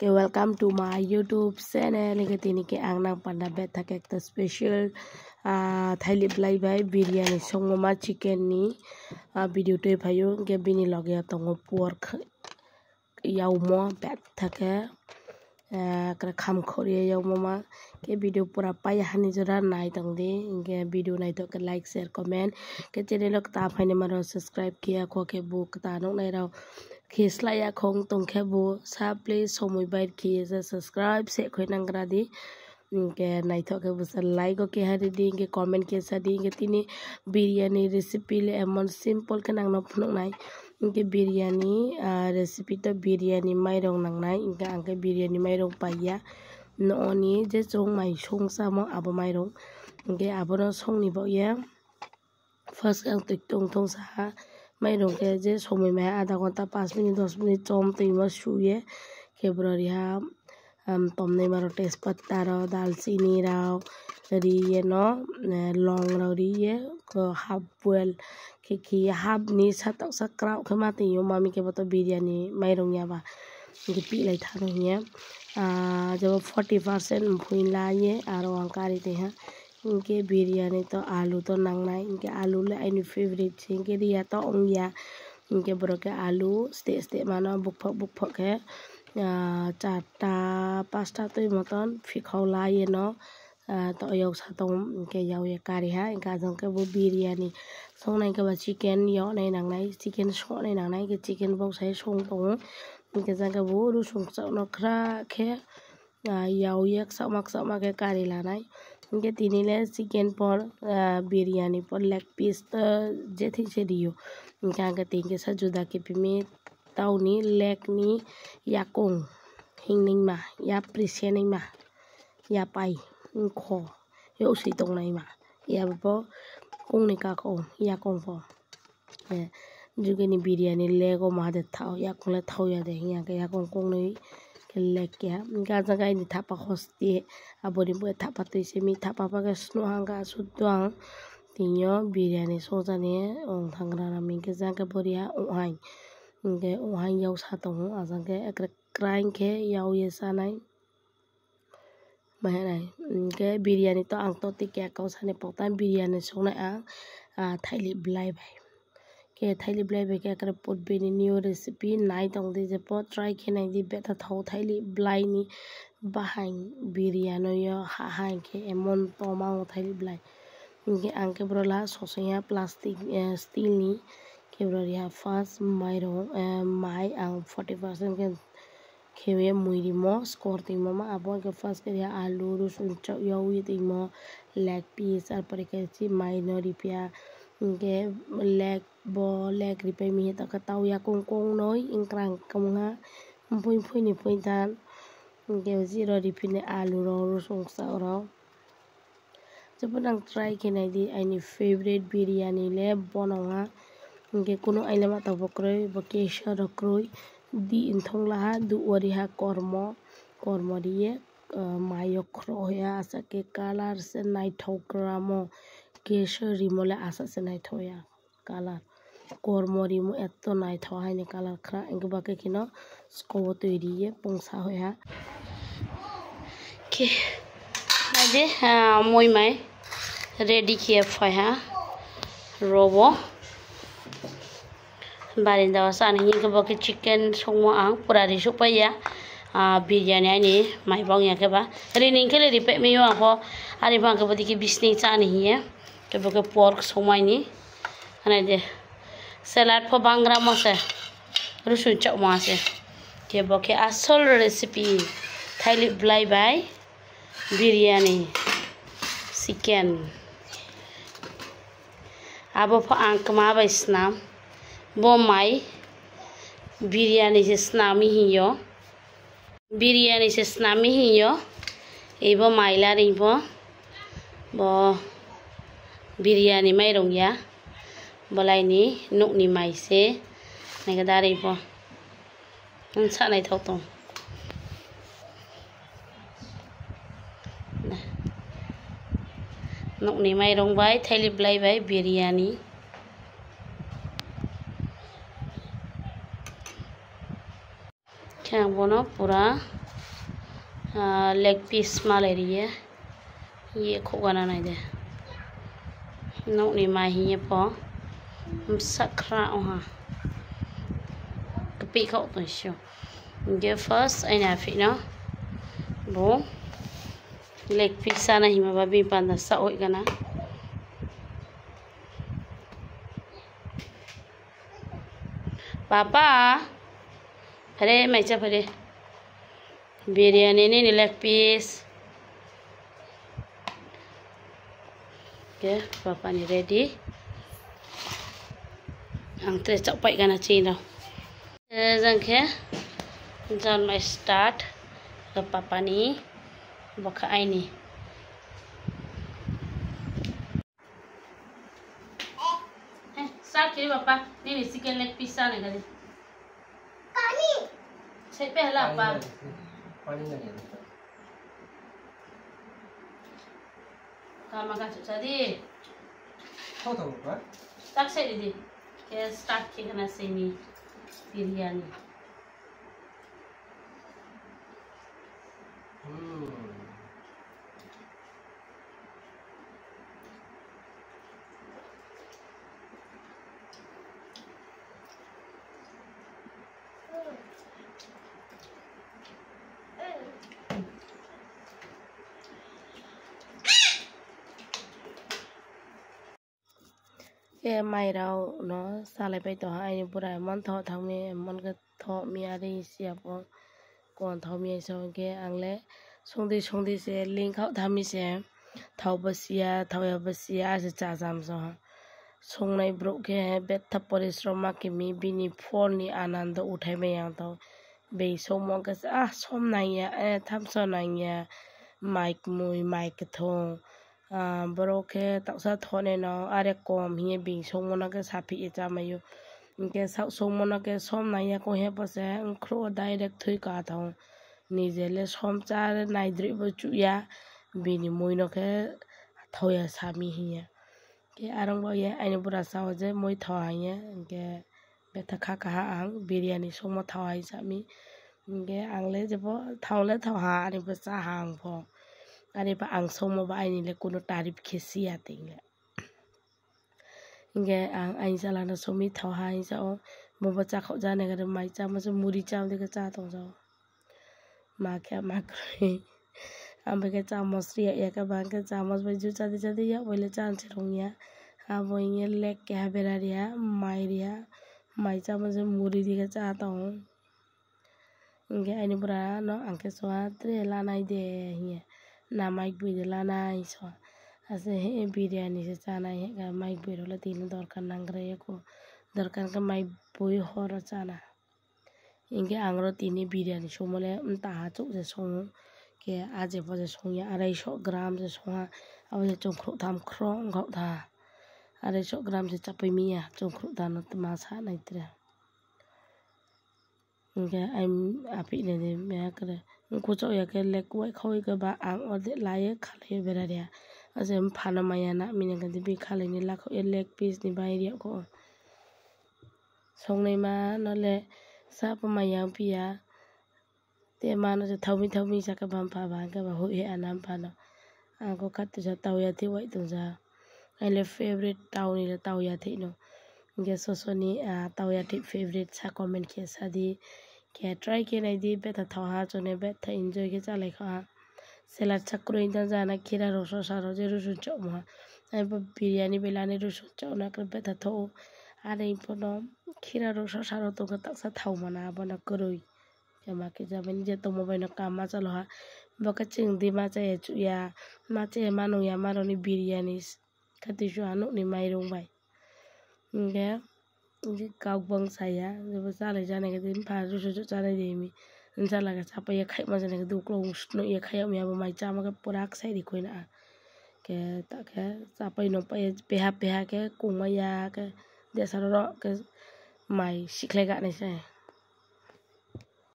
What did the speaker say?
Okay, welcome to my YouTube channel. Ini ke ang nang pandabet thak ekta special Thailih blai bai biryani songma chicken ni video te phayo ke bini lage tongo pork yaumo bet thake kra kham khori yaumo ma ke video pura paya hani jora nai tongde ke video nai to ke like share comment ke channel ok ta phaine maro subscribe kiya kho ke book ta nok nai raw Kislaya kong tong kebo sa please somoy bait ki sa subscribe se khoi nangra di ke nai thok ke sa like ko ke hari di ke comment ke sa di ke tini biryani recipe le emon simple ke nang no phunok nai ke biryani recipe to biryani mairong nang nai ke ang ke biryani mairong paya no oni je chong mai song sa mo abo mairong ke abono song ni bo ya first ang tong tong sa mai rong ke je somoi mai आधा घंटा 5 minute 10 minute चम तैमा सुये केब्ररी हा तम नै मारो तेजपत्ता र दालचीनी राव री ये न लौंग र री ये हाफ बोइल के हाफ नि सातक सक्राव खमा तैयो मामी के बतो बिरयानी mai rong या बा के पी लाई था ये जब 40% भुइला ये आरो अंकारी ते हा इनके बिरयानी तो आलू तो नंगना इनके आलू ले आइनी फेवरेट छे इनके रिया तो ओंगिया इनके बरो के आलू स्टे मानो बुकफक है चारटा पाँचटा तो मतन फिखौला ये न तो यौ सातो इनके यौ ये कारी हा इनका जंग के वो बिरयानी संगनाय के बा चिकन यौ नै नंगनाय चिकन सो नै नंगनाय के चिकन बौ साय संग तो इनके जंग के वो रुसुं च नखरा के यौ एक समा के कारी लानाय इनके तीनीले चिकन पर बिरयानी पर लेग पीस तो जेथि से दियो इनका आगे तीन के साथ जुदा के पिमे ताउनी लेग नि या कोंग हिंगनिंग मा या प्रिसेनिंग मा या पाई खो यो सी तोंग नाई मा या बो कोंग नि का को या कोंग फो जुगेनी बिरयानी लेगो मा दे थाओ या कोंग ले थाओ या दे या के या कोंग नै lekya nga jaga ini thapa hosti abori bo thapa tuise mi thapa paga sno hanga sudwang tinyo biryani sojane ong thangra rami ke jaga boria ohain nge ohain yaw satong ajange ekra crying ke yaw ye sanai mahanai nge biryani to ang to tikya kaw sane potan biryani sona a Thailih blai bai के Thailih blai bai के कर pot beni new recipe nai tong de je pot try khenai di beta thau Thailih blai ni bahain biryani yo ha hain ke emon to mang Thailih blai ke angke brola sosoya plastic steel ni ke broria first mairo mai ang 40% ke खेवे मुइरी मो score तिमो मा अब के first के आलू रसुन चौ यो तिमो leg piece और पर के ची माइनरी पिया के leg repay mi ta ka tau ya kong noi ingkrang kamunga mpui ni pui dan ke zero ripine alu ro rosong sa ro jepang try kenai di ani favorite biryani le bononga ke kuno aina ma ta bokroi bokesha rokroi di inthong la du ori ha kormo diye mayo khro ya asa ke color se nai thokramo Keshari मोले आशा से नाइ थोया colour कोरमोरी मु एत्तो नाइ थो हाइने colour खरा इंग बाके किनो स्कोबो तैरिये पोंसा होया के आजे मोय माय रेडी किए फया रोबो बारिंदा सान हिंग बाके चिकन संगो आं पुरा रिसु पया बिरयानी आनी माय बांग या के बा रिनिंग के रिपे मियो आखो आरि बांग के बदि के बिसनी चानी हिए के बके pork सोमाइनी अने दे सलाद फो बांग्रा मसे रुसुन चौ मासे के बके असल recipe Thailih blai bai biryani chicken abo फो आंक मा bai snam bo mai biryani se snami hiyo biryani se snami hiyo ebo maila ribo bo biryani mai rong ya bolai ni nuk ni mai se nai ga dari po un sa nai thau tong nuk ni mai rong bai Thailih blai bai biryani khang bono pura leg piece mà lấy đi ye khô gana này đây nấu này mai hi po sakra ha kepi kau tu sio dia first aina fi no bo leg piece sana hi ma babi panda sa oi gana papa pare mai cha pare biryani ni leg piece. Okay, papa ni ready. Ang tre chọc bậy gana chi đâu. Rằng ke, jangan mai start ke papa ni, baka ai ni. Start kiri papa. Ni chicken leg piece sana kali. Pani. Siapa lah apa? Pani ni. Kalau makan jadi, Tahu tahu apa? tak saya di, kita start kita nasi ni biryani. Cái mày đâu nó sao lại bây giờ ai bữa nay món thọ thằng mẹ món cái thọ mẹ đi xếp còn thọ mẹ xong cái ăn lẽ xong đi sẽ linh khẩu tham mi sẽ thọ bớt xia sẽ trả giảm xong xong này bro cái bét thắp परिश्रम cái mi bini phone ni anand uthai me yang tao be xong mong cái xong này ya tham xong này ya mic thong bro ke tạo ra thone nó are com hi bing song mona ke sapi cha mayu ke sau song mona ke som na ya ko he pase khro direct thui ka thong ni jele som cha nai dri bo chu ya bini moi no ke thoya sami hi ya ke arang bo ya ai pura sa je moi thawa ya ke betha kha ka ang biryani song mo thawai sami ke ang le je bo thawle thawa ani bo cha hang pho Ari pa ang somo ba ini le kuno tarif kesi ya tinggal. Inge ang ain sala na somi thau hai sa o mo ba cha khau ja ne ga mai cha ma so muri cha de ga cha tong so. Ma kya ma kre. Am ba ga cha mos ri ya ka ba ga cha mos ba ju cha de ya wele cha che rong ya. Ha bo inge le kya bera ya mai cha ma so muri di ga cha tong. Inge ain pura no ang ke so tre la nai de hi. Na mic bui la nai so ase he biryani se chana he ga mic bui ro la tin dorkar nangre ko dorkar ka mic bui hor chana inge angro tini biryani somole ta ha chu je song ke aje bo je song ya 250 gram je song ha aw je chong khro tham khrong gau tha 250 gram je chapai mi ya chong khro ta no ma sa nai tra inge I'm api ne me kre को चो या के lake Y खावे के बा आंग और दे लाये खाले बेरा रिया असे हम फाना माया ना मिने गंदे भी खाले नि लाखो ये लेग पीस नि बाई रिया को सोंग नै मा नले साप माया पिया ते मानो से थौमी सा के बम फा बा के बा हो हे अनाम फानो आंको कत जा ताव या थी वाई तुम जा आइले फेवरेट ताव नि ताव या थी नो गे सोसोनी ताव या थी फेवरेट सा कमेंट के सादी के ट्राई के नहीं दी बेटा था चुने बेटा एंजॉय के चले खा सलाद चक्रो इंदा जाना खीरा रोसो सारो जे रुसु चौमा अब बिरयानी बेलाने रुसु चौना कर बेटा थो आरे इपनो खीरा रोसो सारो तो का तक सा थाव मना बना करोई जमा के जबन जे तो मोबाइल काम मा चलो हा बका चिंग दी मा चे चुया मा चे मानो या मारोनी बिरयानी खति जो आनो नि माइरों by Inge Gao Bang saya जब साले जाने के दिन फार रुसु जाने देमी इंसा लगा सापा ये खाई मजा ने दो क्लों स्नो ये खाई मिया बो माई चामा के पुराक साई दिखोई ना के ताके सापा नो पे पेहा के कुमा या के देसा रो के माई सिखले गा ने से